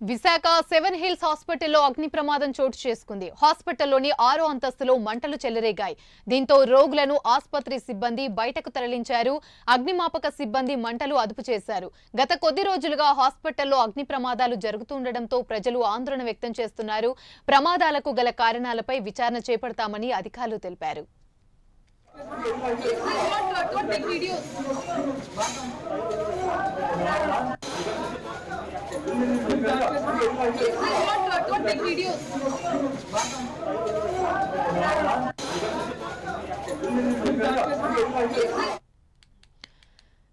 Visakha seven hills హాస్పిటల్లో అగ్ని ప్రమాదం చోటు చేసుకుంది. హాస్పిటల్లోని 6వ అంతస్తులో మంటలు చెలరేగాయి. దీంతో రోగులను ఆసుపత్రి సిబ్బంది బయటకు తరలించారు. అగ్నిమాపక సిబ్బంది మంటలు అదుపు చేశారు. గత కొద్ది రోజులుగా హాస్పిటల్లో అగ్ని ప్రమాదాలు జరుగుతుండటంతో ప్రజలు ఆందోళన వ్యక్తం చేస్తున్నారు. ప్రమాదాలకు గల కారణాలపై విచారణ చేపడతామని అధికారులు తెలిపారు. Don't take videos.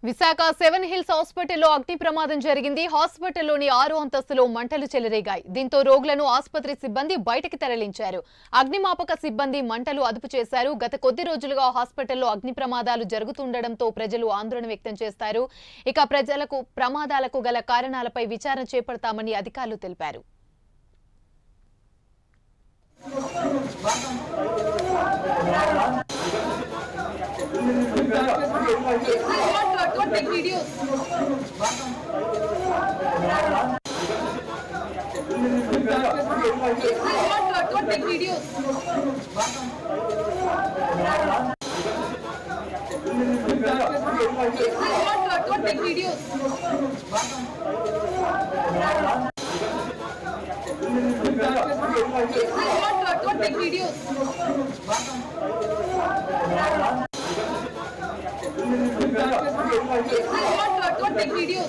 Visakha seven hills హాస్పిటల్లో అగ్ని ప్రమాదం జరిగింది. హాస్పిటల్లోని 6వ అంతస్తులో మంటలు చెలరేగాయి. దీంతో రోగులను ఆసుపత్రి సిబ్బంది బయటకు తరలించారు. అగ్నిమాపక సిబ్బంది మంటలు అదుపు చేశారు. గత కొద్ది రోజులుగా హాస్పిటల్లో అగ్ని ప్రమాదాలు జరుగుతుండటంతో ప్రజలు ఆందోళన వ్యక్తం చేస్తారు. ఇక ప్రమాదాలకు గల కారణాలపై విచారణ చేపడతామని అధికారులు తెలిపారు. Don't take videos. Don't take videos. Don't take videos. Don't take videos. Don't take videos.